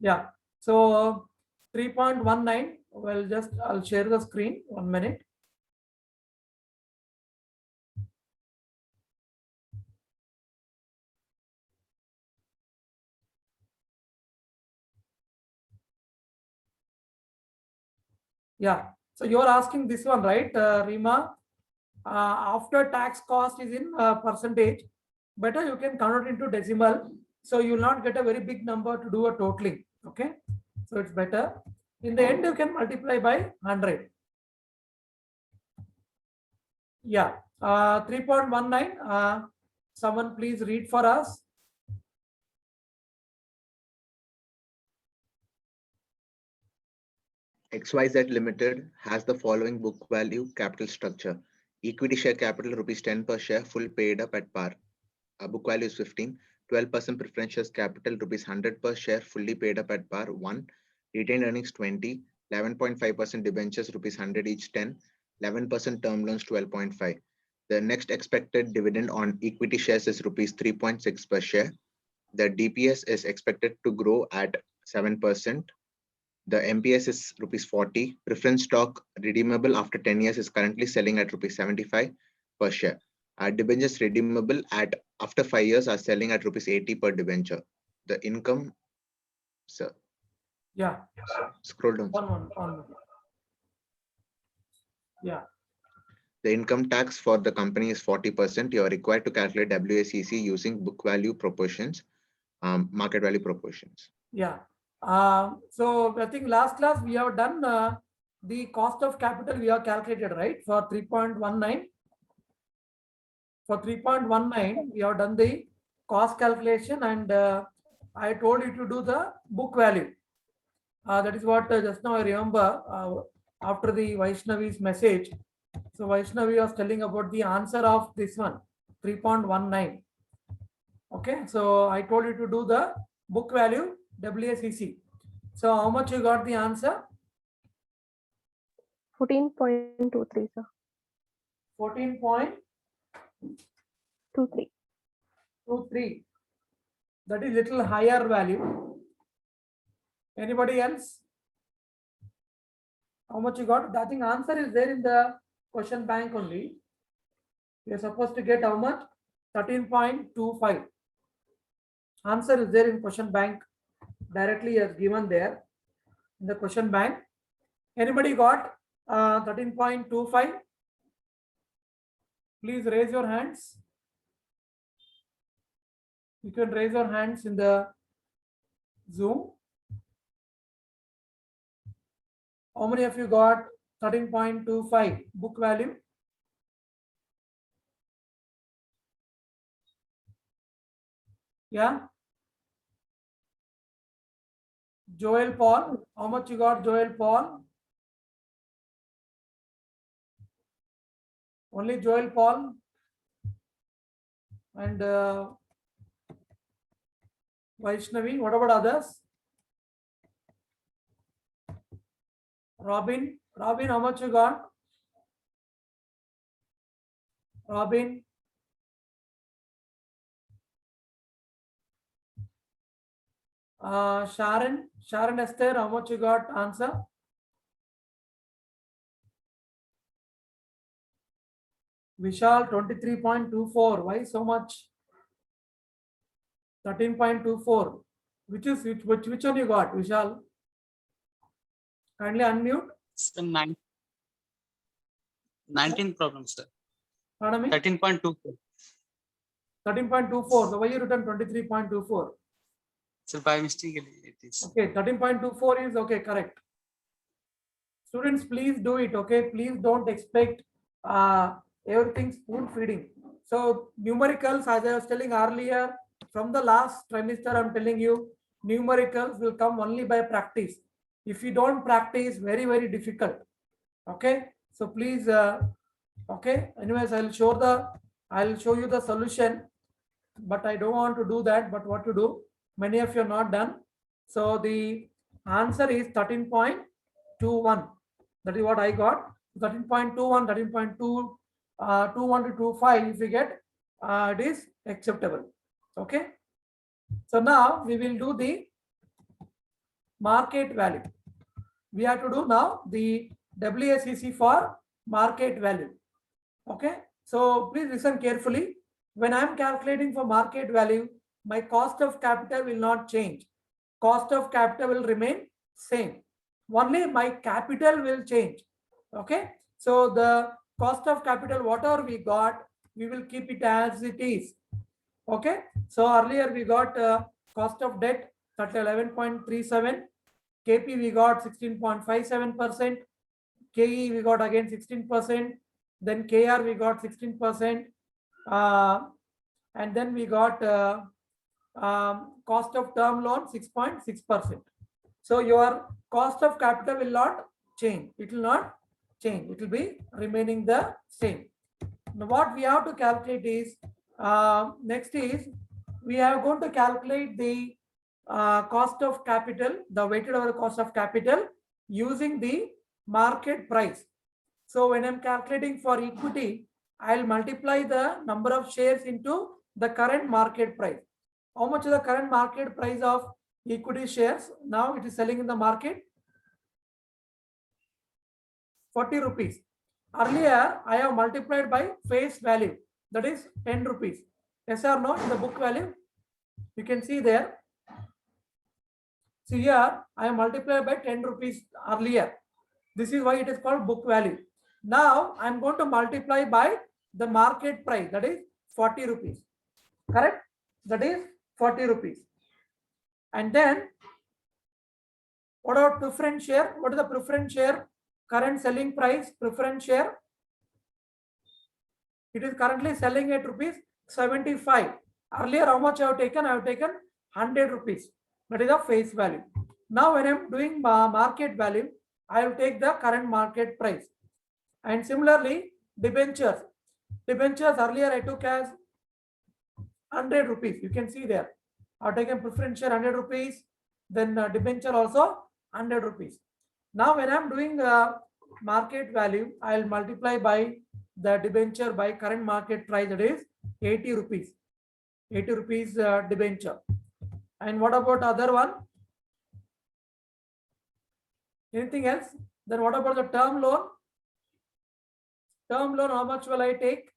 Yeah. So 3.19. Well, I'll share the screen. 1 minute. Yeah. So you're asking this one, right, Rima? After tax cost is in percentage, better you can convert into decimal. So you will not get a very big number to do a totaling. Okay. So it's better. In the end, you can multiply by 100. Yeah. 3.19. Someone please read for us. XYZ Limited has the following book value capital structure. Equity share capital rupees 10 per share, full paid up at par. Book value is 15. 12% preference shares capital rupees 100 per share, fully paid up at par 1. Retained earnings 20. 11.5% debentures rupees 100 each 10. 11% term loans 12.5. The next expected dividend on equity shares is rupees 3.6 per share. The DPS is expected to grow at 7%. The MPS is rupees 40. Preference stock redeemable after 10 years is currently selling at rupees 75 per share. Debentures redeemable at after 5 years are selling at rupees 80 per debenture. The income, sir. Yeah. Scroll down. One. Yeah. The income tax for the company is 40%. You are required to calculate WACC using book value proportions, market value proportions. Yeah. So I think last class we have done the cost of capital we have calculated, right? For 3.19. For 3.19, we have done the cost calculation, and I told you to do the book value. That is what just now I remember after the Vaishnavi's message. So Vaishnavi was telling about the answer of this one, 3.19. Okay, so I told you to do the book value WACC. So how much you got the answer? 14.23, sir. 14.23. That is little higher value. Anybody else? How much you got? I think answer is there in the question bank only. You are supposed to get how much? 13.25. Answer is there in question bank. Directly as given there in the question bank. Anybody got 13.25? Please raise your hands. You can raise your hands in the Zoom. How many of you got 13.25 book value? Yeah. Joel Paul, how much you got, Joel Paul? Only Joel Paul. And Vaishnavi, what about others? Robin, how much you got? Robin. Sharon Esther, how much you got? Answer. Vishal 23.24. Why so much? 13.24. Which one you got, Vishal? Kindly unmute. Sir, 19 problems, sir. Pardon me? 13.24. 13.24. So why you written 23.24? So by mistake it is. Okay, 13.24 is okay, correct. Students, please do it. Okay, please don't expect everything spoon feeding. So numericals, as I was telling earlier, from the last trimester, I'm telling you, numericals will come only by practice. If you don't practice, very, very difficult. Okay, so please, okay. Anyways, I'll show you the solution, but I don't want to do that. But what to do? Many of you are not done. So the answer is 13.21. That is what I got. 13.21, 13.2, 21 to 25. If you get, it is acceptable. Okay. So now we will do the market value. We have to do now the WACC for market value. Okay, so please listen carefully. When I am calculating for market value, my cost of capital will not change. Cost of capital will remain same. Only my capital will change. Okay, so the cost of capital, whatever we got, we will keep it as it is. Okay, so earlier we got cost of debt at 11.37, KP we got 16.57%, KE we got again 16%, then KR we got 16%, and then we got cost of term loan 6.6%. So your cost of capital will not change. It will not change. It will be remaining the same. Now what we have to calculate is, next is we are going to calculate the cost of capital, the weighted average cost of capital using the market price. So when I'm calculating for equity, I'll multiply the number of shares into the current market price. How much is the current market price of equity shares? Now it is selling in the market 40 rupees. Earlier, I have multiplied by face value, that is 10 rupees. Yes or no? In the book value, you can see there. See here, I have multiplied by 10 rupees earlier. This is why it is called book value. Now, I am going to multiply by the market price, that is 40 rupees. Correct? That is 40 rupees. And then, what about preference share? What is the preference share? Current selling price, preference share. It is currently selling at rupees 75. Earlier, how much I have taken? I have taken 100 rupees. That is the face value. Now, when I am doing market value, I will take the current market price. And similarly, debentures. Debentures earlier I took as 100 rupees. You can see there. I have taken preference share 100 rupees. Then debenture also 100 rupees. Now, when I am doing market value, I will multiply by the debenture by current market price, that is 80 rupees. 80 rupees debenture. And what about other one? Anything else? Then what about the term loan? Term loan, how much will I take?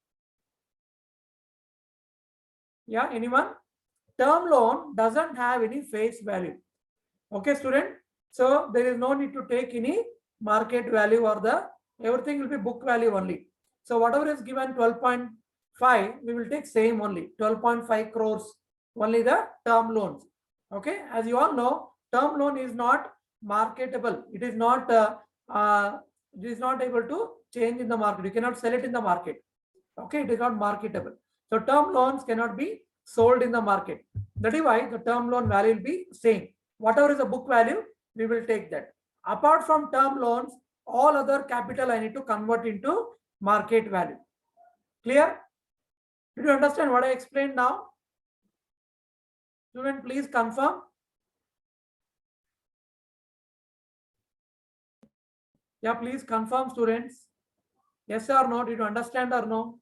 Yeah, anyone? Term loan doesn't have any face value. Okay, student. So there is no need to take any market value or everything will be book value only. So whatever is given 12.5, we will take same only 12.5 crores, only the term loans. Okay, as you all know, term loan is not marketable. It is not able to change in the market. You cannot sell it in the market. Okay, it is not marketable. So term loans cannot be sold in the market. That is why the term loan value will be same. Whatever is the book value, we will take that. Apart from term loans, all other capital I need to convert into market value. Clear? Did you understand what I explained now? Student, please confirm. Yeah, please confirm, students. Yes or no? Did you understand or no?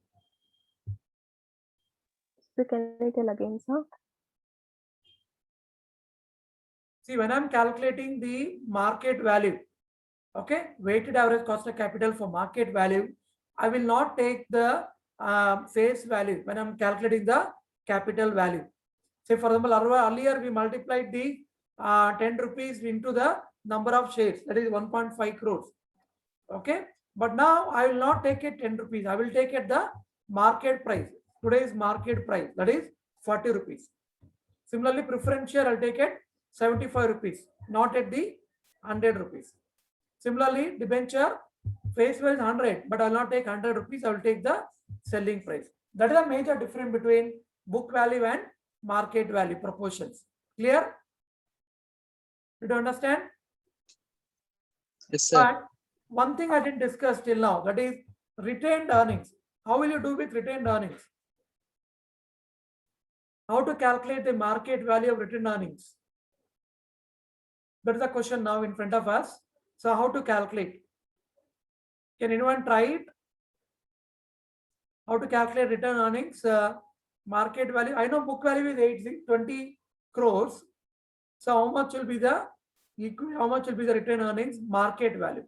So can I tell again, sir? See, when I'm calculating the market value, okay, weighted average cost of capital for market value, I will not take the face value when I'm calculating the capital value. Say, for example, earlier we multiplied the 10 rupees into the number of shares, that is 1.5 crores. Okay, but now I will not take it 10 rupees. I will take it the market price. Today's market price, that is 40 rupees. Similarly, preference share, I'll take it 75 rupees, not at the 100 rupees. Similarly, debenture, face value is 100, but I'll not take 100 rupees. I will take the selling price. That is a major difference between book value and market value proportions. Clear? Did you understand? Yes, sir. But one thing I didn't discuss till now, that is retained earnings. How will you do with retained earnings? How to calculate the market value of retained earnings? That is the question now in front of us. So how to calculate? Can anyone try it? How to calculate retained earnings, market value? I know book value is 20 crores. So how much will be the equity, how much will be the retained earnings? Market value.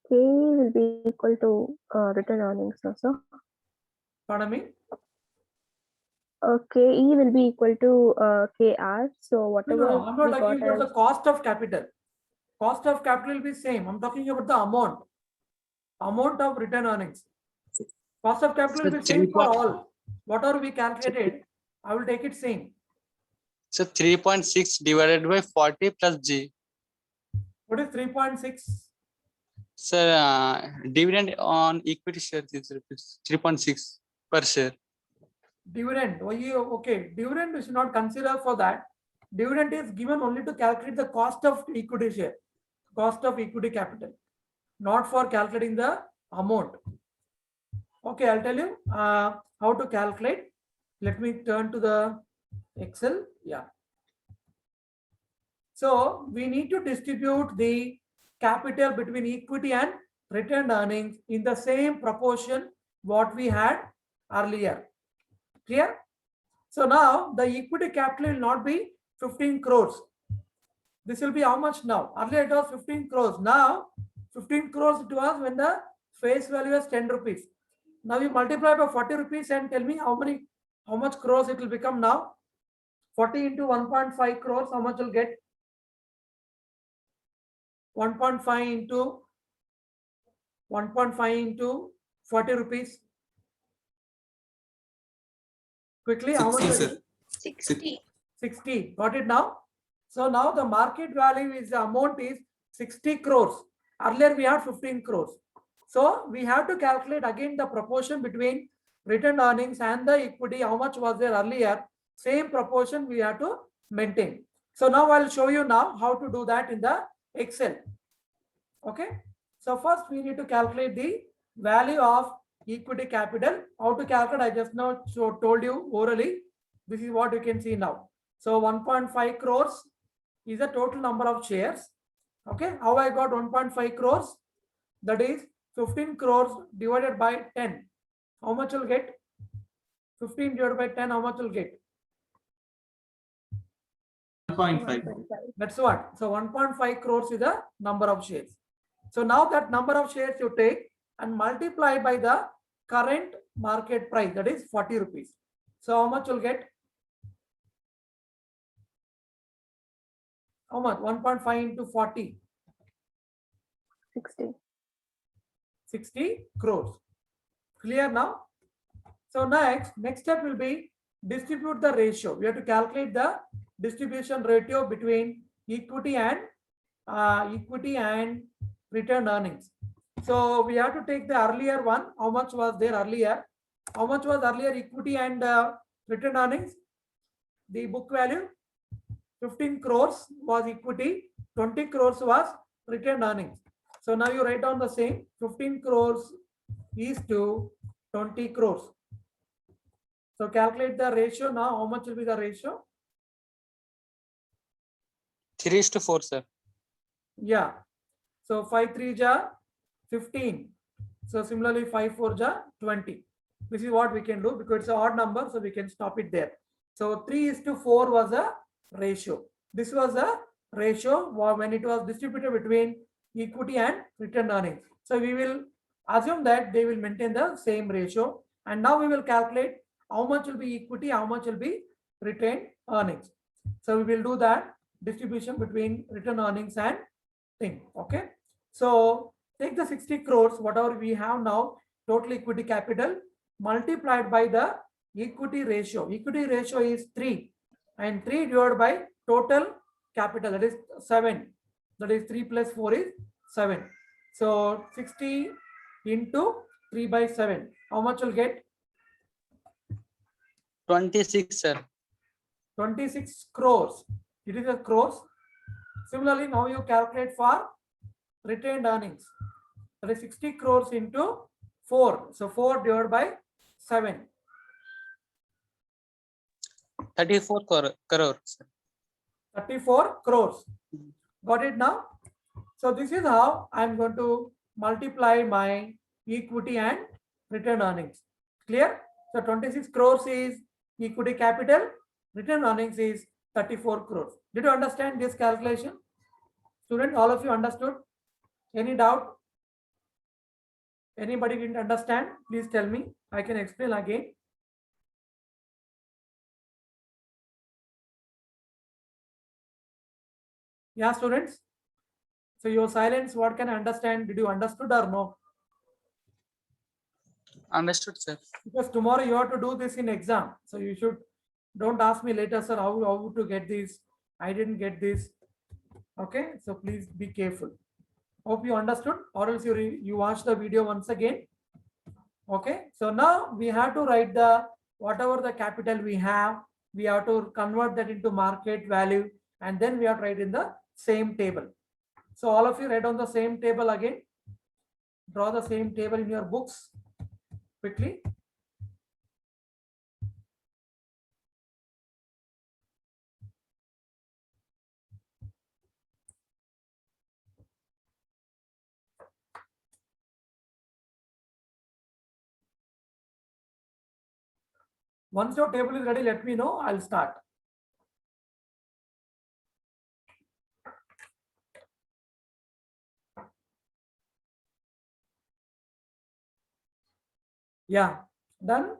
K will be equal to return earnings also. Pardon me? KE will be equal to KR. So No, whatever I'm not we talking got about the as cost of capital. Cost of capital will be same. I'm talking about the amount of return earnings. Cost of capital will be So same for all. Whatever we calculated, I will take it same. So 3.6 divided by 40 plus G. What is 3.6? Sir, dividend on equity shares is rupees 3.6 per share. Dividend. Oh, okay. Dividend we should not consider for that. Dividend is given only to calculate the cost of equity share, cost of equity capital, not for calculating the amount. Okay, I'll tell you how to calculate. Let me turn to the Excel. Yeah. So we need to distribute the capital between equity and retained earnings in the same proportion what we had earlier. Clear? So now the equity capital will not be 15 crores. This will be how much now? Earlier it was 15 crores. Now 15 crores it was when the face value was 10 rupees. Now you multiply by 40 rupees and tell me how much crores it will become now. 40 into 1.5 crores, how much will get? 1.5 into 40 rupees. Quickly, how much? 60, sir. 60. Got it now? So now the market value is the amount is 60 crores. Earlier we had 15 crores. So we have to calculate again the proportion between retained earnings and the equity. How much was there earlier? Same proportion we have to maintain. So now I'll show you now how to do that in the Excel. Okay. So first we need to calculate the value of equity capital. How to calculate? I just now told you orally. This is what you can see now. So 1.5 crores is the total number of shares. Okay. How I got 1.5 crores? That is 15 crores divided by 10. How much will get? 15 divided by 10, how much will get? 1.5. That's what. So 1.5 crores is the number of shares. So now that number of shares you take and multiply by the current market price, that is 40 rupees. So how much will get? How much? 1.5 into 40. 60. 60 crores. Clear now? So next step will be distribute the ratio. We have to calculate the distribution ratio between equity and retained earnings. So we have to take the earlier one. How much was there earlier? How much was earlier equity and retained earnings? The book value 15 crores was equity, 20 crores was retained earnings. So now you write down the same. 15 crores is to 20 crores. So calculate the ratio now. How much will be the ratio? 3:4, sir. Yeah. So 5 3 ja 15. So similarly 5 4 ja 20. This is what we can do because it's an odd number, so we can stop it there. So 3:4 was a ratio. This was a ratio when it was distributed between equity and retained earnings. So we will assume that they will maintain the same ratio. And now we will calculate how much will be equity, how much will be retained earnings. So we will do that distribution between retained earnings and thing. Okay. So take the 60 crores, whatever we have now, total equity capital multiplied by the equity ratio. Equity ratio is 3 and 3 divided by total capital, that is 7. That is 3 plus 4 is 7. So 60 into 3 by 7. How much will get? 26, sir. 26 crores. It is a crores. Similarly, now you calculate for retained earnings. That is 60 crores into 4. So 4 divided by 7. 34 crore, sir. 34 crores. Got it now? So this is how I'm going to multiply my equity and retained earnings. Clear? So 26 crores is equity capital. Retained earnings is 34 crores. Did you understand this calculation? Student, all of you understood? Any doubt? Anybody didn't understand? Please tell me. I can explain again. Yeah, students. So your silence, what can I understand? Did you understood or no? Understood, sir. Because tomorrow you have to do this in exam. So you should, don't ask me later, sir, how to get this. I didn't get this. Okay, so please be careful. Hope you understood, or else you watch the video once again. Okay, so now we have to write the whatever the capital we have to convert that into market value, and then we have to write in the same table. So all of you write on the same table again. Draw the same table in your books quickly. Once your table is ready, let me know. I'll start. Yeah, done.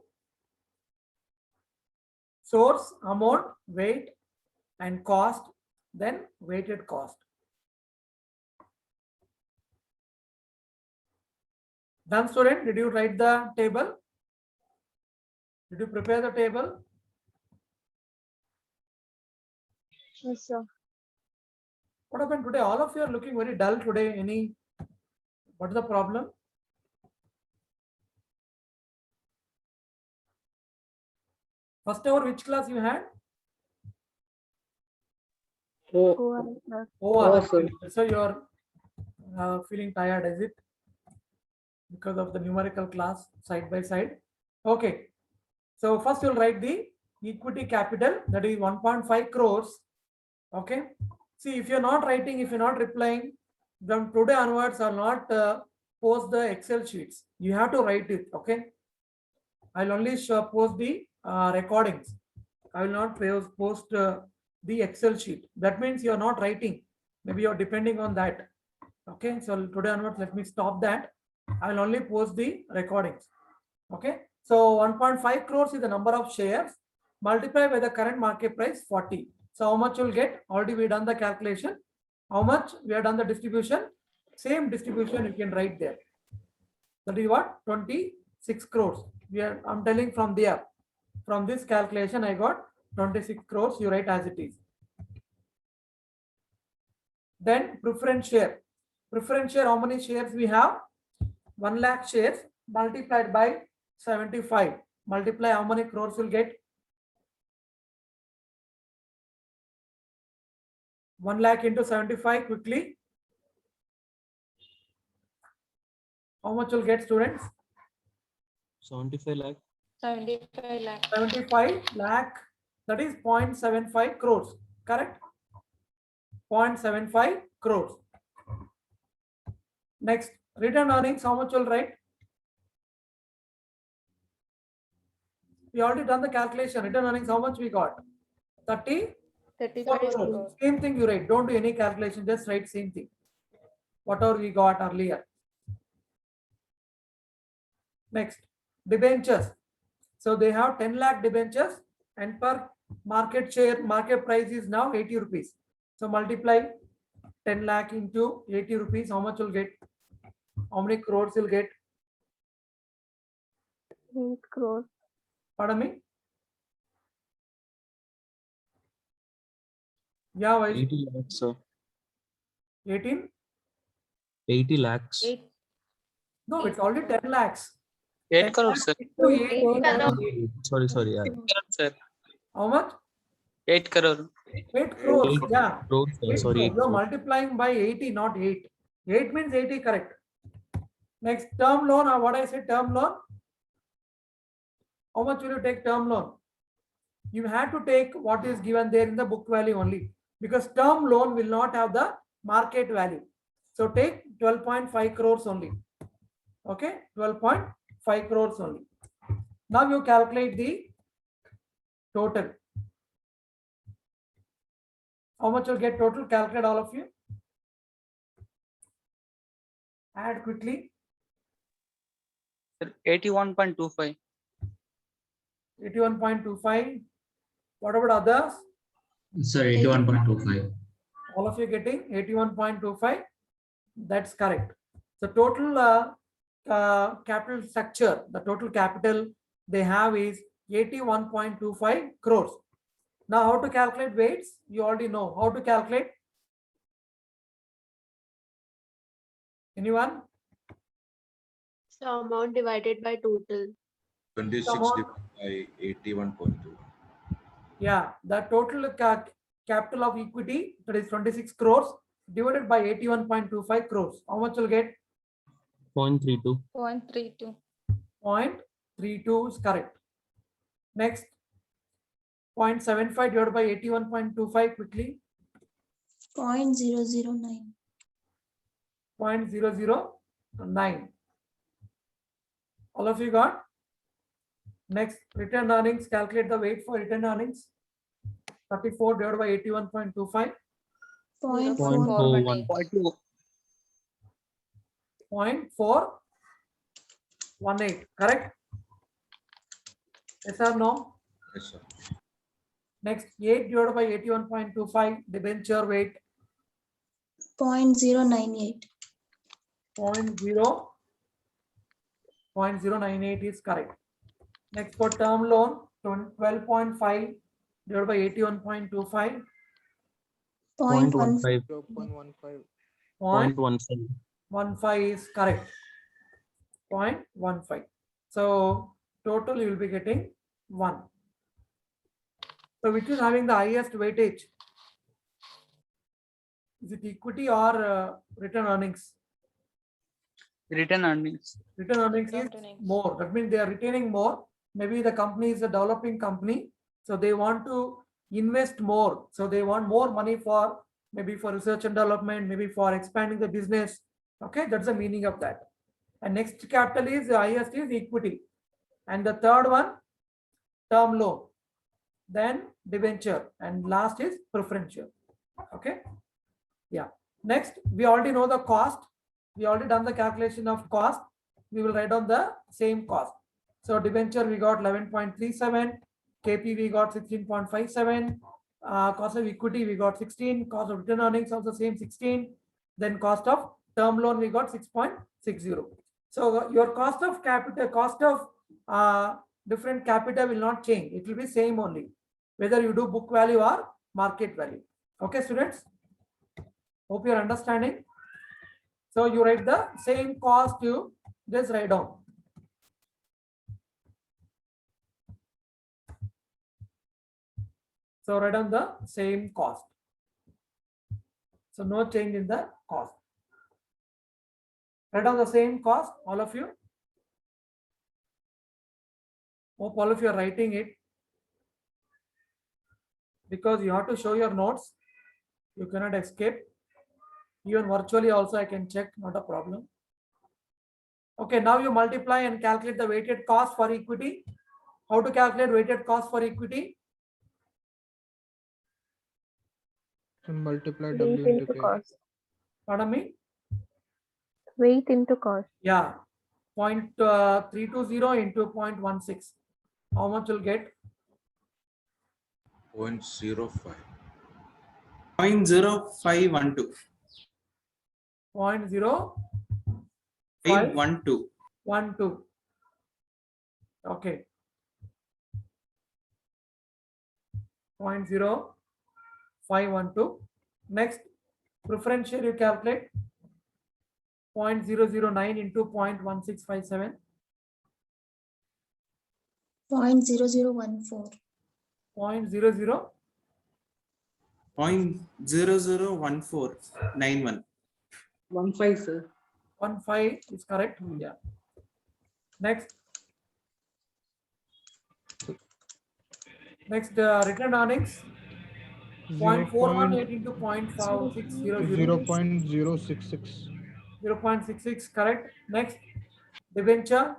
Source, amount, weight, and cost, then weighted cost. Done, student? Did you write the table? Did you prepare the table? Yes, sir. What happened today? All of you are looking very dull today. What's the problem? First hour, which class you had? Go ahead, sir. Oh, so you're feeling tired, is it? Because of the numerical class side by side. Okay. So first you'll write the equity capital, that is 1.5 crores. Okay. See, if you're not writing, if you're not replying, from today onwards, I'll not post the Excel sheets. You have to write it. Okay. I'll only post the recordings. I will not post the Excel sheet. That means you're not writing. Maybe you're depending on that. Okay. So today onwards, let me stop that. I will only post the recordings. Okay. So 1.5 crores is the number of shares multiplied by the current market price 40. So how much you'll get? Already we done the calculation. How much we have done the distribution? Same distribution you can write there. That is what? 26 crores. I'm telling from there. From this calculation, I got 26 crores. You write as it is. Then preference share. Preference share, how many shares we have? 1 lakh shares multiplied by 75. Multiply how many crores you'll get? 1 lakh into 75 quickly. How much you'll get, students? 75 lakh. 75 lakh. 75 lakh. That is 0.75 crores. Correct? 0.75 crores. Next, return earnings, how much you'll write? We already done the calculation. Return earnings, how much we got? 34 crores. Same thing you write. Don't do any calculation. Just write same thing. Whatever we got earlier. Next, debentures. So they have 10 lakh debentures, and per market price is now 80 rupees. So multiply 10 lakh into 80 rupees. How much you'll get? How many crores you'll get? 8 crores. Pardon me? Yeah, why? 80 lakhs, sir. 18? 80 lakhs. No, it's already 10 lakhs. 8 crores, sir. Sorry. Yeah. 8 crores, sir. How much? 8 crore. 8 crores. Yeah. Crores, sir. 8 Sorry. crores. You're multiplying by 80, not 8. 8 means 80, correct. Next, term loan, or what I said, term loan. How much will you take term loan? You have to take what is given there in the book value only, because term loan will not have the market value. So take 12.5 crores only. Okay, 12.5 crores only. Now you calculate the total. How much you'll get total? Calculate all of you. Add quickly. Sir, 81.25. 81.25. What about others? Sir, 81.25. All of you getting 81.25. That's correct. The total capital structure, the total capital they have is 81.25 crores. Now, how to calculate weights? You already know how to calculate. Anyone? So amount divided by total. 26 Amount. divided by 81.2. Yeah, the total capital of equity, that is 26 crores divided by 81.25 crores. How much will get? 0.32. 0.32. 0.32 is correct. Next, 0.75 divided by 81.25 quickly. 0.009. 0.009. All of you got? Next, return earnings. Calculate the weight for return earnings. 34 divided by 81.25. 0.418. 0.418. Correct? Yes or no? Yes, sir. Next, 8 divided by 81.25. Debenture weight. 0.098. 0.098 is correct. Next, for term loan, 12.5 divided by 81.25. 0.15. 0.15 0.17. is correct. 0.15. So total you will be getting 1. So which is having the highest weightage? Is it equity or return earnings? Return earnings. Return earnings is Return earnings. more. That means they are retaining more. Maybe the company is a developing company, so they want to invest more. So they want more money for maybe for research and development, maybe for expanding the business. Okay, that's the meaning of that. And next capital is the highest is equity, and the third one term loan, then debenture, and last is preferential. Okay, yeah. Next, we already know the cost. We already done the calculation of cost. We will write on the same cost. So debenture we got 11.37, KP we got 16.57, cost of equity we got 16, cost of return earnings also same 16, then cost of term loan we got 6.60. So your cost of capital, cost of different capital will not change. It will be same only, whether you do book value or market value. Okay, students? Hope you are understanding. So you write the same cost, you just write down. So write down the same cost. So no change in the cost. Write down the same cost, all of you. Hope all of you are writing it, because you have to show your notes. You cannot escape. Even virtually also I can check, not a problem. Okay, now you multiply and calculate the weighted cost for equity. How to calculate weighted cost for equity? Multiply Weight W into into K. cost. Pardon me? Weight into cost. Yeah, 0.320 into 0.16. How much you'll get? 0.05. 0.0512. 0.0512. 512. Okay. 0.0512. Next, preferential you calculate 0.009 into 0.1657. 0.0014. 0.00. 0.001491. 15, sir. 15 is correct. Yeah. Next. Next, return earnings. 0.418 into 0.5600. 0.066. 0.66 correct. Next, debenture.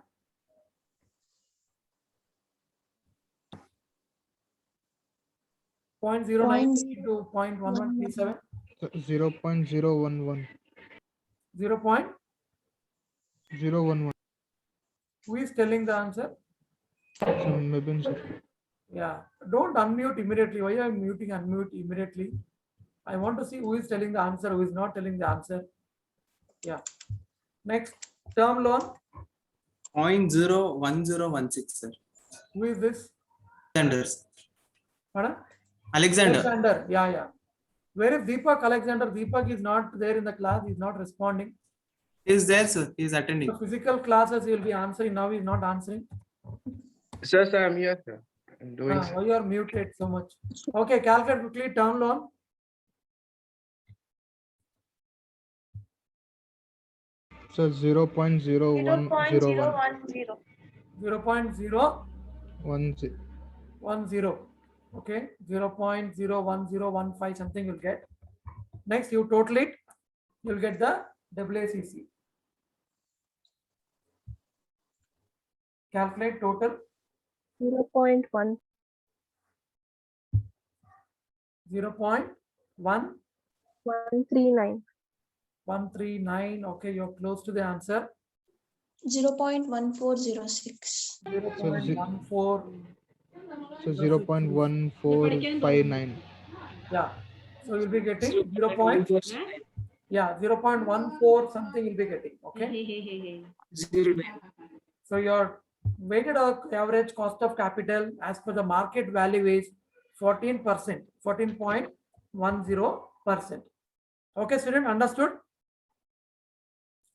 0.090 to 0.1137. 0.011. 0.011. Who is telling the answer? So Mebin sir. Yeah, don't unmute immediately. Why are you muting? Unmute immediately. I want to see who is telling the answer, who is not telling the answer. Yeah. Next, term loan. 0.01016, sir. Who is this? Alexander. Pardon? Alexander. Alexander. Yeah. Where is Deepak? Alexander. Deepak is not there in the class. He's not responding. He is there, sir. He is attending. The physical classes he will be answering. Now he's not answering. Sir, I'm here, sir. I'm doing. Why you are muted so much? Okay, calculate quickly term loan. So 0.0110. 0.010. Okay, 0.01015 something you'll get. Next, you total it, you'll get the WACC. Calculate total. 0.1. 0.1. 139. 139. Okay, you're close to the answer. 0.1406. 0.14. So 0.1459. Yeah. So you'll be getting 0.14 something you'll be getting. Okay. So your weighted average cost of capital as per the market value is 14%, 14.10%. Okay, student, understood?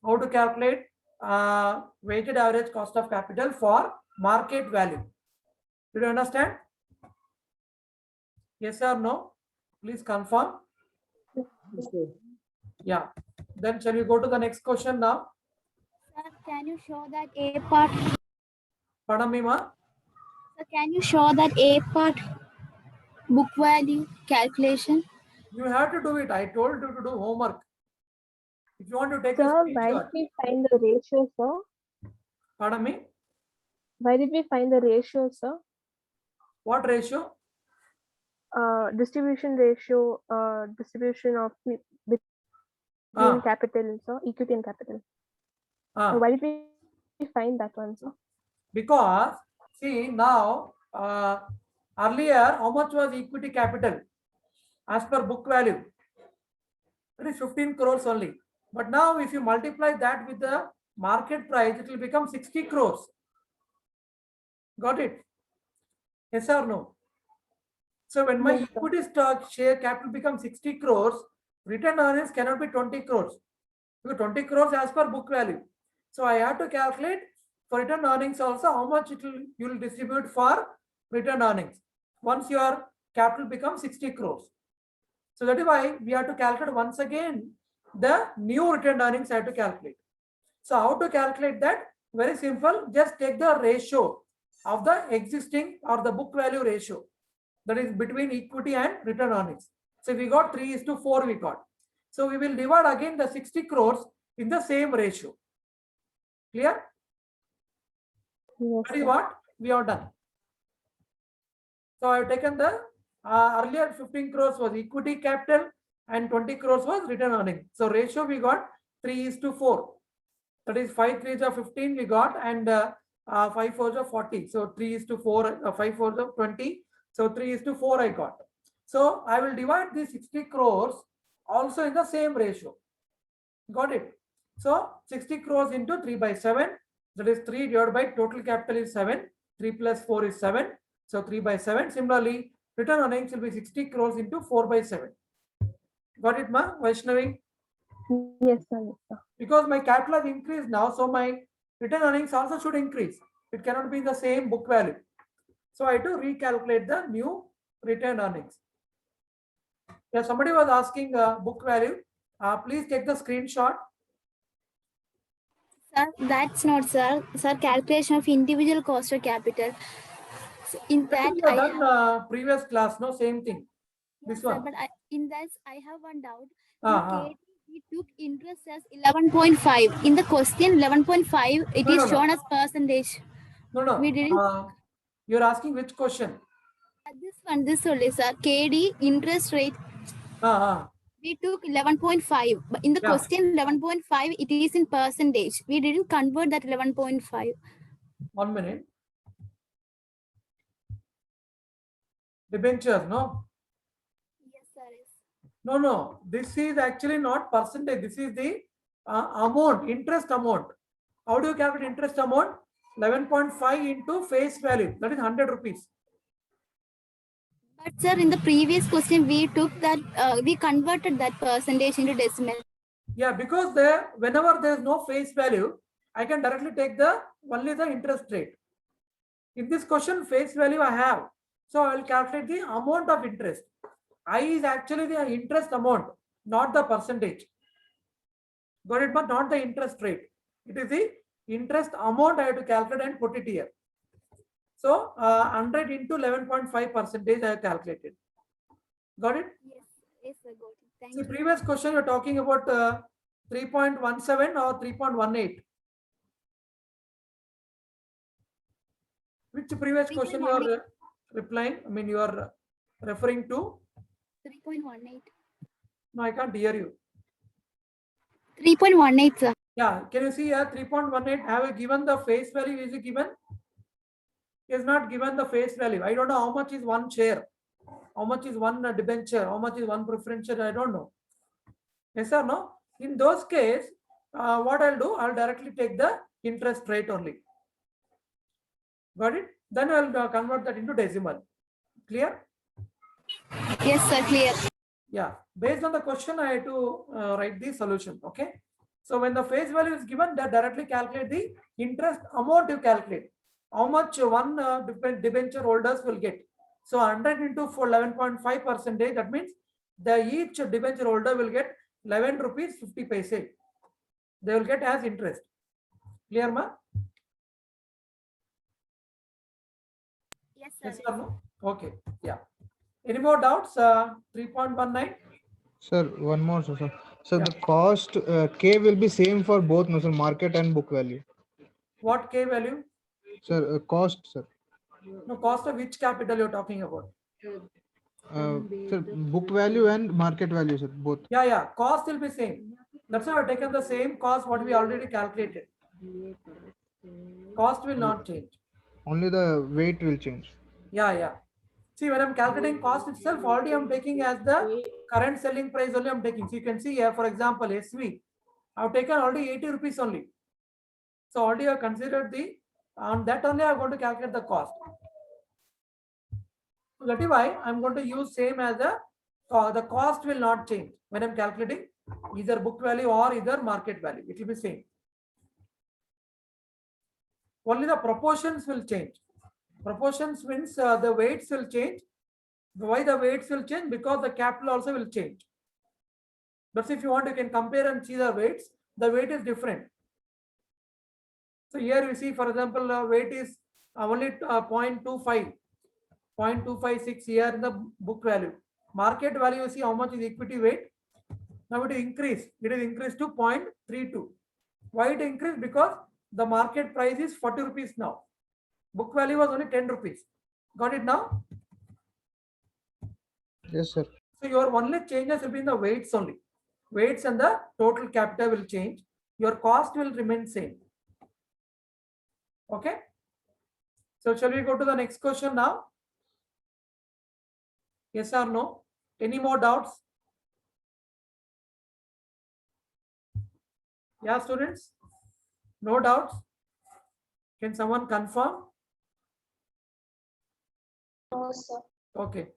How to calculate weighted average cost of capital for market value? Did you understand? Yes or no? Please confirm. Yeah. Then shall we go to the next question now? Sir, can you show that A part? Pardon me, ma? Sir, can you show that A part book value calculation? You have to do it. I told you to do homework. If you want to take a Sir, why screenshot. did we find the ratio, sir? Pardon me? Why did we find the ratio, sir? What ratio? Distribution ratio, distribution of between capital, sir, equity and capital. So why did we find that one, sir? Because see now earlier how much was equity capital as per book value? It is 15 crores only. But now if you multiply that with the market price, it will become 60 crores. Got it? Yes or no? So when my equity stock share capital becomes 60 crores, return earnings cannot be 20 crores. Because 20 crores as per book value. So I have to calculate for return earnings also how much you will distribute for return earnings once your capital becomes 60 crores. So that is why we have to calculate once again the new return earnings I have to calculate. So how to calculate that? Very simple. Just take the ratio of the existing or the book value ratio, that is between equity and return earnings. So we got 3:4 we got. So we will divide again the 60 crores in the same ratio. Clear? Yes, That is what we have done. So I have taken the earlier 15 crores was equity capital and 20 crores was return earning. So ratio we got 3:4. That is 5 3s are 15 we got and 5 4s are 40. So 3:4, 5 4s are 20. So 3:4 I got. So I will divide these 60 crores also in the same ratio. Got it? So 60 crores into 3/7. That is 3 divided by total capital is 7. 3 plus 4 is 7. So 3/7. Similarly, return earnings will be 60 crores into 4/7. Got it, ma? Vaishnavi? Yes, sir. Yes, sir. Because my capital has increased now, so my return earnings also should increase. It cannot be in the same book value. So I have to recalculate the new return earnings. Yeah, somebody was asking book value. Please take the screenshot. Sir, that's not, sir. Sir, calculation of individual cost of capital. So in that, You have done previous class, no? Same thing. This sir, one. but in that, I have one doubt. Uh-huh. We took interest as 11.5. In the question, 11.5, it is shown as percentage. No. We didn't. You're asking which question? This only, sir. KD interest rate. We took 11.5. But in the Yeah. question 11.5, it is in percentage. We didn't convert that 11.5. 1 minute. Debentures, no? Yes, sir. No. This is actually not percentage. This is the amount, interest amount. How do you calculate interest amount? 11.5 into face value. That is 100 rupees. But sir, in the previous question, we took that, we converted that percentage into decimal. Yeah, because whenever there is no face value, I can directly take only the interest rate. In this question, face value I have. So I will calculate the amount of interest. I is actually the interest amount, not the percentage. Got it? But not the interest rate. It is the interest amount I have to calculate and put it here. So 100 into 11.5 percentage I have calculated. Got it? Yes, sir. Got it. Thank The you. previous question you're talking about 3.17 or 3.18. Which previous question you are replying? I mean, you are referring to? 3.18. No, I can't hear you. 3.18, sir. Yeah, can you see here 3.18? Have you given the face value? Is it given? Is not given the face value. I don't know how much is one share, how much is one debenture, how much is one preferential. I don't know. Yes or no? In those case, what I'll do, I'll directly take the interest rate only. Got it? Then I'll convert that into decimal. Clear? Yes, sir. Clear. Yeah. Based on the question, I have to write the solution. Okay. So when the face value is given, that directly calculate the interest amount you calculate. How much one debenture holders will get. So 100 into 11.5 percentage, that means each debenture holder will get 11 rupees 50 paise. They will get as interest. Clear, ma? Yes, sir. Yes or no? Okay. Yeah. Any more doubts? 3.19. Sir, one more, sir. So Yeah. the cost K will be same for both, no, sir, market and book value. What K value? Sir, cost, sir. No, cost of which capital you're talking about? Sir, book value and market value, sir, both. Yeah. Cost will be same. That's why I've taken the same cost what we already calculated. Cost will not change. Only the weight will change. Yeah. See, when I'm calculating cost itself, already I'm taking as the current selling price only I'm taking. So you can see here, for example, SV, I've taken already 80 rupees only. So already I've considered on that only I'm going to calculate the cost. That is why I'm going to use same as the cost will not change when I'm calculating either book value or either market value. It will be same. Only the proportions will change. Proportions means the weights will change. Why the weights will change? Because the capital also will change. But if you want, you can compare and see the weights. The weight is different. So here you see, for example, weight is only 0.25, 0.256 here in the book value. Market value, you see how much is equity weight. Now it is increased. It is increased to 0.32. Why it increased? Because the market price is 40 rupees now. Book value was only 10 rupees. Got it now? Yes, sir. So your only changes will be in the weights only. Weights and the total capital will change. Your cost will remain same. Okay. So shall we go to the next question now? Yes or no? Any more doubts? Yeah, students? No doubts? Can someone confirm? No, sir. Okay.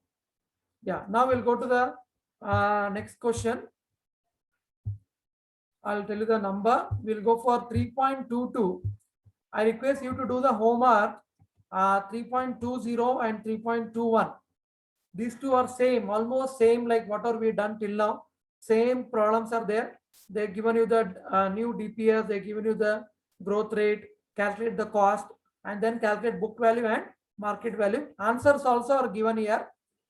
Yeah, now we'll go to the next question. I'll tell you the number. We'll go for 3.22. I request you to do the homework 3.20 and 3.21. These two are same, almost same like what are we done till now. Same problems are there. They've given you the new DPS, they've given you the growth rate, calculate the cost, and then calculate book value and market value. Answers also are given here.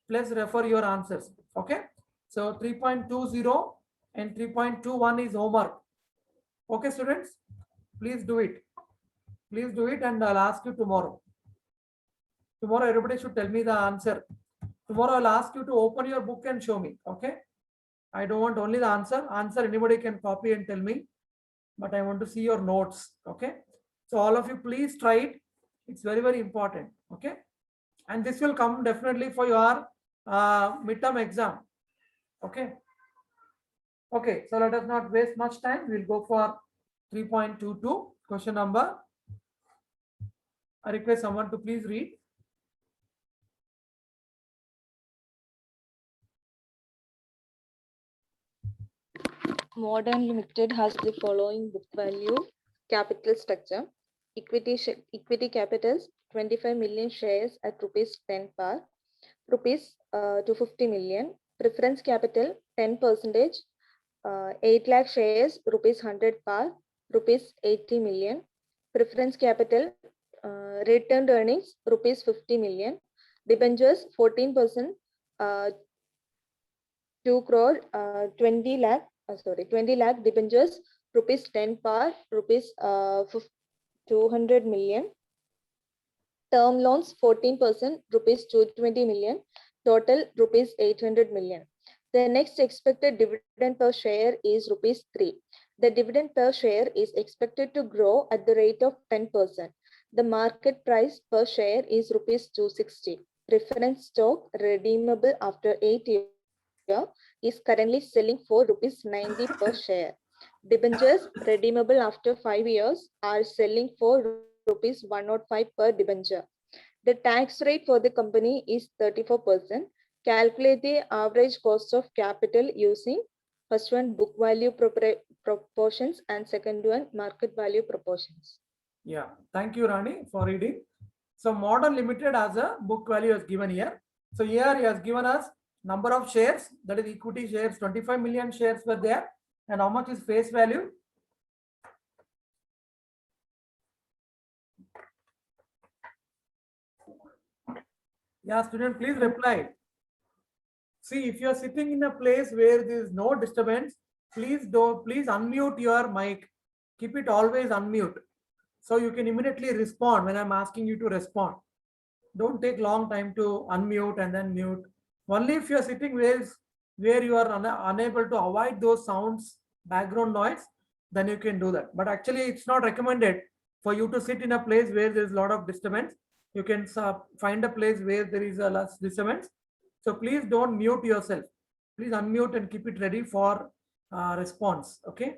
Please refer your answers. Okay. So 3.20 and 3.21 is homework. Okay, students, please do it. Please do it and I'll ask you tomorrow. Tomorrow, everybody should tell me the answer. Tomorrow, I'll ask you to open your book and show me. Okay. I don't want only the answer. Answer anybody can copy and tell me, but I want to see your notes. Okay. So all of you, please try it. It's very, very important. Okay. And this will come definitely for your midterm exam. Okay. Okay. So let us not waste much time. We'll go for 3.22 question number. I request someone to please read. Modern Limited has the following book value, capital structure, equity capitals 25 million shares at rupees 10 par, rupees 250 million, preference capital 10%, 8 lakh shares rupees 100 par, rupees 80 million, preference capital retained earnings rupees 50 million, debentures 14%, 2 crore 20 lakh. 20 lakh debentures, rupees 10 par, rupees 200 million. Term loans 14%, rupees 220 million. Total rupees 800 million. The next expected dividend per share is rupees 3. The dividend per share is expected to grow at the rate of 10%. The market price per share is rupees 260. Preference stock redeemable after 8 years is currently selling for rupees 90 per share. Debentures redeemable after 5 years are selling for rupees 105 per debenture. The tax rate for the company is 34%. Calculate the average cost of capital using first one book value proportions and second one market value proportions. Yeah, thank you, Rani, for reading. So Modern Limited as a book value is given here. So here he has given us number of shares, that is equity shares, 25 million shares were there. And how much is face value? Yeah, student, please reply. See, if you are sitting in a place where there is no disturbance, please unmute your mic. Keep it always unmute. So you can immediately respond when I'm asking you to respond. Don't take long time to unmute and then mute. Only if you are sitting where you are unable to avoid those sounds, background noise, then you can do that. But actually, it's not recommended for you to sit in a place where there is a lot of disturbance. You can find a place where there is a less disturbance. So please don't mute yourself. Please unmute and keep it ready for response. Okay.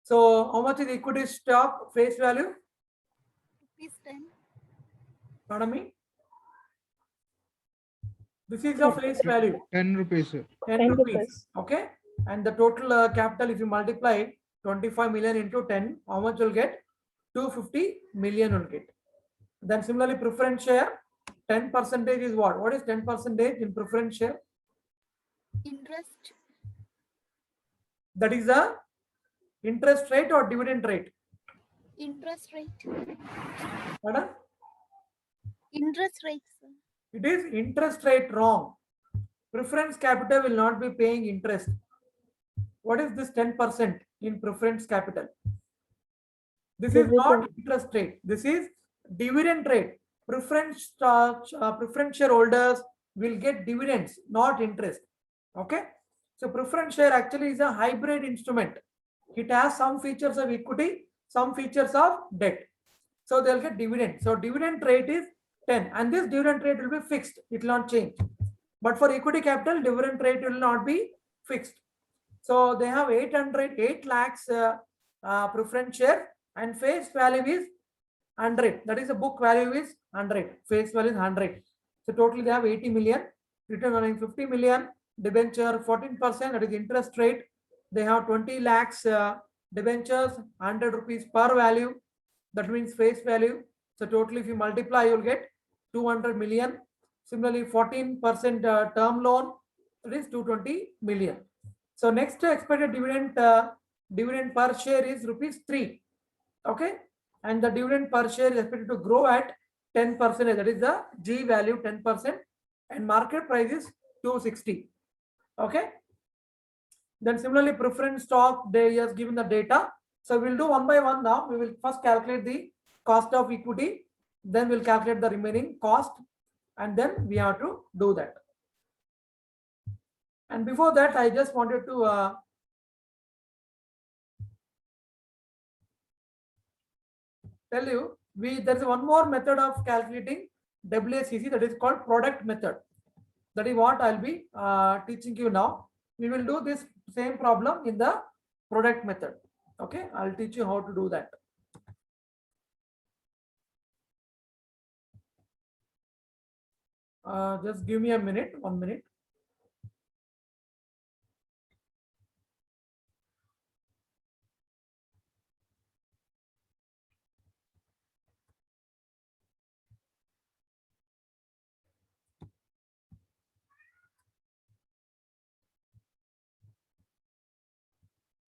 So how much is equity stock face value? Rupees 10. Pardon me? This is the face value. 10 rupees, sir. 10 rupees. Okay. And the total capital, if you multiply 25 million into 10, how much will get? 250 million will get. Then similarly, preference share, 10% is what? What is 10% in preference share? Interest. That is the interest rate or dividend rate? Interest rate. Pardon? Interest rate, sir. It is interest rate, wrong. Preference capital will not be paying interest. What is this 10% in preference capital? This is not interest rate. This is dividend rate. Preference shareholders will get dividends, not interest. Okay. So preference share actually is a hybrid instrument. It has some features of equity, some features of debt. So they'll get dividend. So dividend rate is 10, and this dividend rate will be fixed. It will not change. But for equity capital, dividend rate will not be fixed. So they have 8 lakhs preference share, and face value is 100. That is the book value is 100. Face value is 100. So totally they have 80 million. Return earning 50 million. Debenture 14%. That is interest rate. They have 20 lakhs debentures, 100 rupees per value. That means face value. So totally, if you multiply, you'll get 200 million. Similarly, 14% term loan, that is 220 million. So next expected dividend per share is rupees 3. Okay. And the dividend per share is expected to grow at 10%. That is the G value 10%. And market price is 260. Okay. Then similarly, preference stock, they has given the data. So we'll do one by one now. We will first calculate the cost of equity. then we'll calculate the remaining cost, and then we have to do that. And before that, I just wanted to tell you, there's one more method of calculating WACC, that is called product method. That is what I'll be teaching you now. We will do this same problem in the product method. Okay, I'll teach you how to do that. Just give me a minute, 1 minute.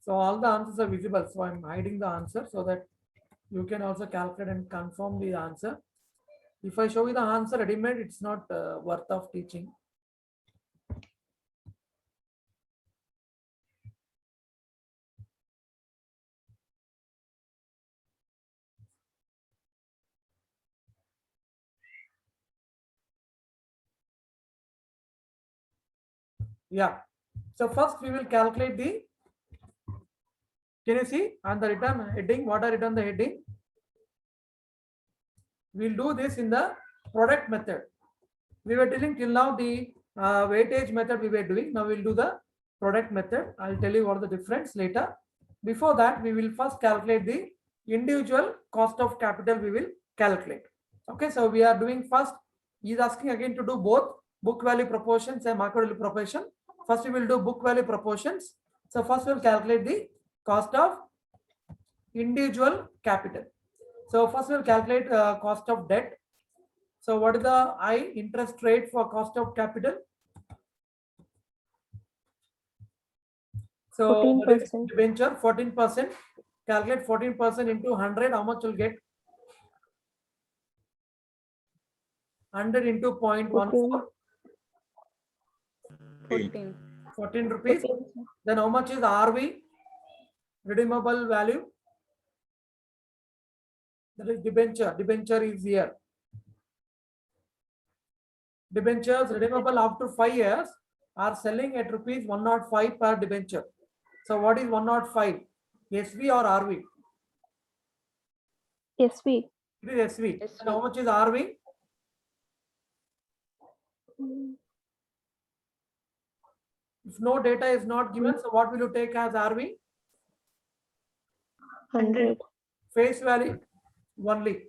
So all the answers are visible. So I'm hiding the answer so that you can also calculate and confirm the answer. If I show you the answer ready-made, it's not worth of teaching. Yeah. So first we will calculate the, can you see on the return heading, what are written the heading? We'll do this in the product method. We were telling till now the weightage method we were doing. Now we'll do the product method. I'll tell you what the difference later. Before that, we will first calculate the individual cost of capital we will calculate. Okay, so we are doing first, he's asking again to do both book value proportions and market value proportion. First we will do book value proportions. So first we'll calculate the cost of individual capital. So first we'll calculate cost of debt. So what is the interest rate for cost of capital? So 14%. debenture 14%. Calculate 14% into 100. How much will get? 100 into 0.14. 14 rupees. Then how much is RV? Redeemable value. That is debenture. Debenture is here. Debentures redeemable after 5 years are selling at rupees 105 per debenture. So what is 105? SV or RV? SV. It is SV. And how much is RV? If no data is not given, so what will you take as RV? 100. Face value only.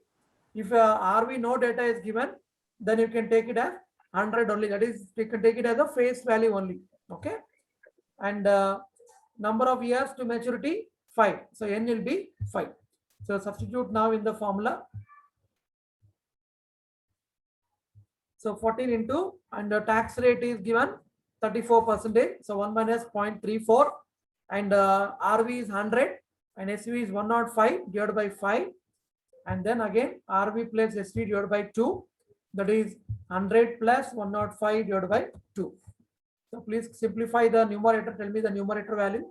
If RV no data is given, then you can take it as 100 only. That is, you can take it as a face value only. Okay. And number of years to maturity 5. So N will be 5. So substitute now in the formula. So 14 into, and the tax rate is given 34%. So 1 minus 0.34, and RV is 100 and SV is 105 divided by 5. And then again RV plus SV divided by 2. That is 100 plus 105 divided by 2. So please simplify the numerator. Tell me the numerator value.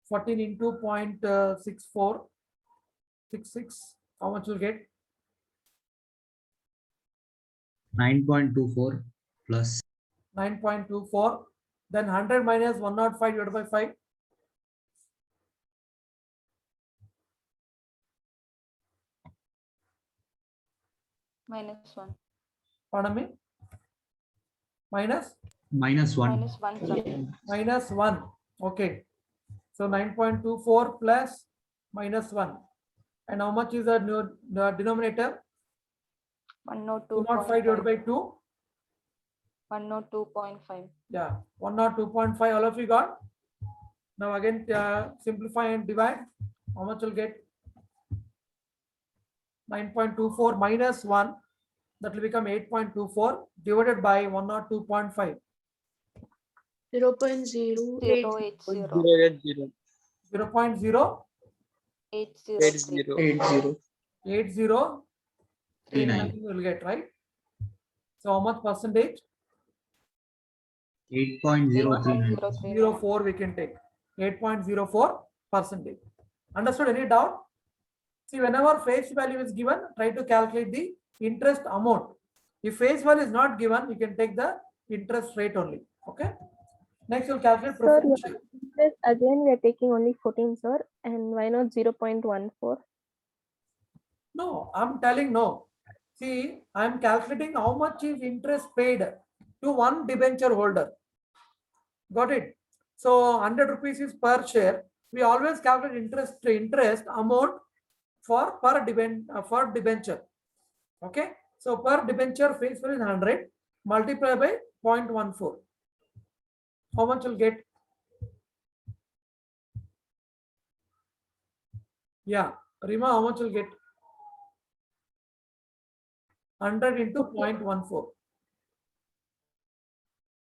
14 into 0.6466. How much will get? 9.24 plus 9.24. Then 100 minus 105 divided by 5. -1. Pardon me? Minus? -1. -1. Minus 1. Okay. So 9.24 plus -1. And how much is the denominator? 105 divided by 2. 102.5. Yeah, 102.5. All of you got? Now again simplify and divide. How much will get? 9.24 minus 1. That will become 8.24 divided by 102.5. 0.080. 0.080. 39. You will get, right? So how much percentage? 8.039. 04 we can take. 8.04%. Understood? Any doubt? See, whenever face value is given, try to calculate the interest amount. If face value is not given, you can take the interest rate only. Okay. Next, you'll calculate Sir, preference your share. interest again we are taking only 14, sir, and why not 0.14? No, I'm telling no. See, I'm calculating how much is interest paid to one debenture holder. Got it? So 100 rupees is per share. We always calculate interest amount for debenture. Okay. So per debenture face value is 100 multiplied by 0.14. How much you'll get? Yeah, Rima, how much you'll get? 100 into 0.14.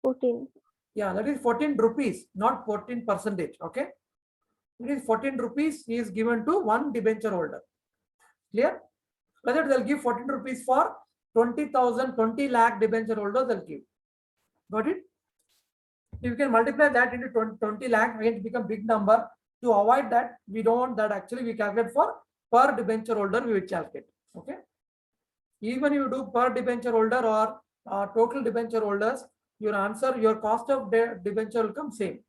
14. Yeah, that is 14 rupees, not 14%. Okay. It is 14 rupees is given to one debenture holder. Clear? Whether they'll give 14 rupees for 20,000, 20 lakh debenture holders, they'll give. Got it? If you can multiply that into 20 lakh, again, it become big number. To avoid that, we don't want that. Actually, we calculate for per debenture holder, we will calculate. Okay. Even you do per debenture holder or total debenture holders, your answer, your cost of debenture will come same.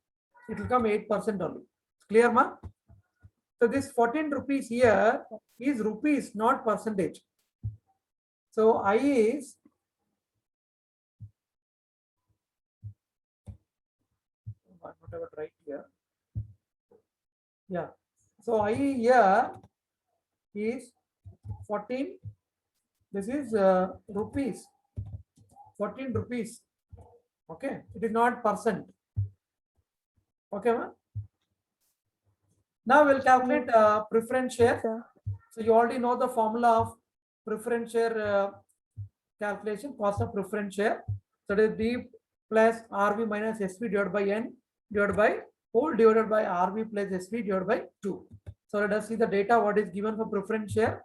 It will come 8% only. Clear, ma? So this 14 rupees here is rupees, not percentage. So I is whatever right here. Yeah. So I here is 14. This is rupees. 14 rupees. Okay. It is not percent. Okay, ma? Now we'll calculate preference share. So you already know the formula of preference share calculation, cost of preference share. So it is B plus RV minus SV divided by N divided by whole divided by RV plus SV divided by 2. So let us see the data what is given for preference share.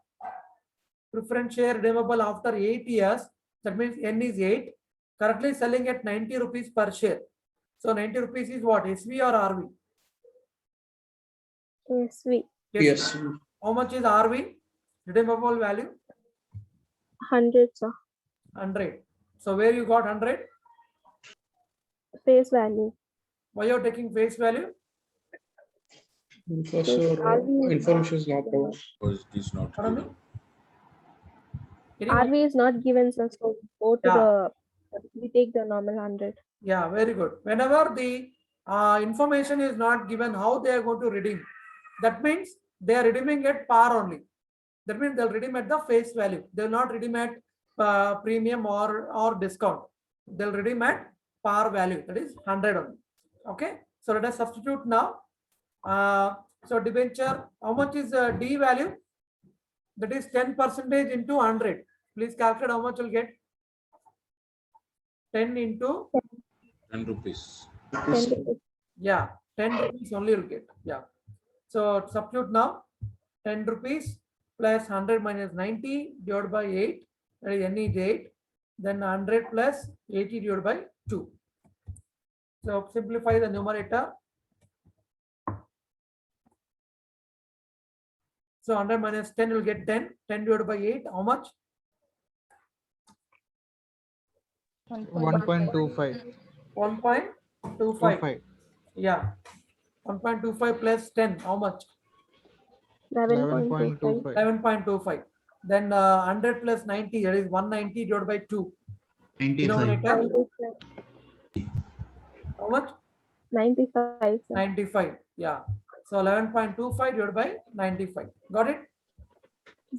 Preference share redeemable after 8 years. That means N is 8. Currently selling at 90 rupees per share. So 90 rupees is what? SV or RV? SV. Yes. How much is RV? Redeemable value? 100, sir. 100. So where you got 100? Face value. Why you're taking face value? Because information is not provided. Because it is not Pardon me? given. RV is not given, sir. So go to Yeah. we take the normal 100. Yeah, very good. Whenever the information is not given, how they are going to redeem? That means they are redeeming at par only. That means they'll redeem at the face value. They'll not redeem at premium or discount. They'll redeem at par value. That is 100 only. Okay. So let us substitute now. So debenture, how much is D value? That is 10% into 100. Please calculate how much you'll get. 10 into 10 rupees. 10 rupees. yeah, 10 rupees only you'll get. Yeah. So substitute now. 10 rupees plus 100 minus 90 divided by 8. That is N is 8. Then 100 plus 80 divided by 2. So simplify the numerator. So 100 minus 10 will get 10. 10 divided by 8. How much? 1.25. 1.25. Yeah. 1.25 plus 10. How much? 11.25. 11.25. Then 100 plus 90. That is 190 divided by 2. 95. Denominator. How much? 95. Sir. 95. Yeah. So 11.25 divided by 95. Got it?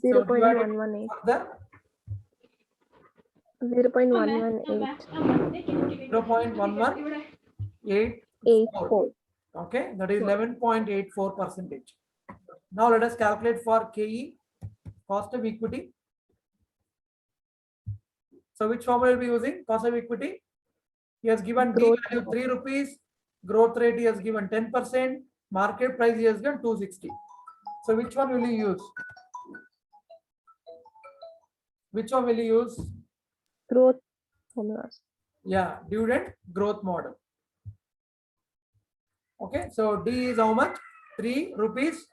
0.118. Further, 0.118. 0.118. 84. Okay. That is 11.84%. Now let us calculate for KE, cost of equity. So which formula will be using? Cost of equity. He has given D value 3 rupees. Growth rate he has given 10%. Market price he has given 260. So which one will you use? Which one will you use? Growth formulas. Yeah, dividend growth model. Okay, so D is how much? 3 rupees.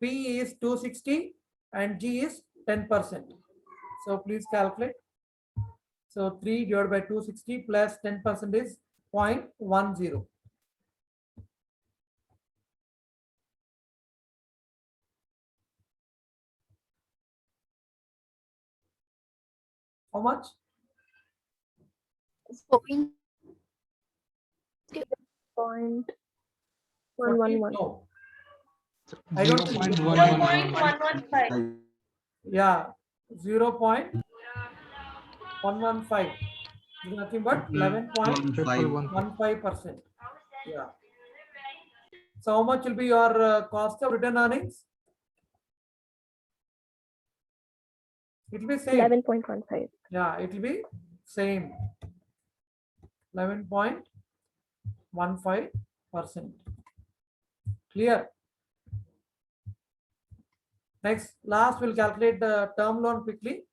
P is 260 and G is 10%. So please calculate. So 3 divided by 260 plus 10% is 0.10. How much? Point 111. 40? No. I don't think. 0.111. Yeah, 0.115. This is nothing but 11.15%. Yeah. So how much will be your cost of return earnings? It will be same. 11.15. Yeah, it will be same. 11.15%. Clear? Next, last we'll calculate the term loan quickly.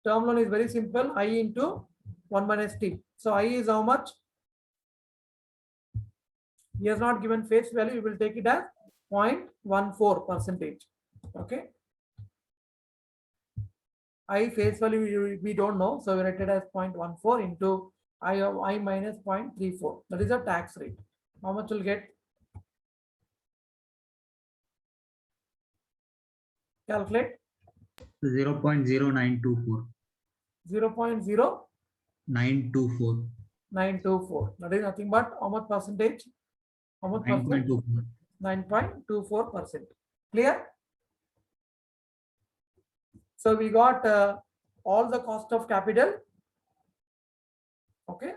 Term loan is very simple. I into 1 minus T. So I is how much? He has not given face value. You will take it as 0.14%. Okay. I face value we don't know. So we write it as 0.14 into I of I minus 0.34. That is a tax rate. How much will get? Calculate. 0.0924. 0.0924. 924. That is nothing but how much percentage? How much percent? 9.24. 9.24%. Clear? So we got all the cost of capital. Okay.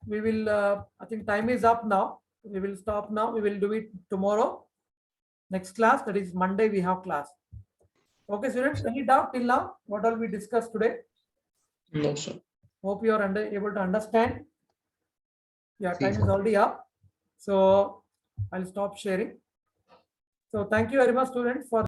We will, I think time is up now. We will stop now. We will do it tomorrow. Next class, that is Monday, we have class. Okay, students, any doubt till now? What all we discussed today? No, sir. Hope you are able to understand. Yeah, time Yes, is already up. So I'll stop sharing. So thank you very much, students, for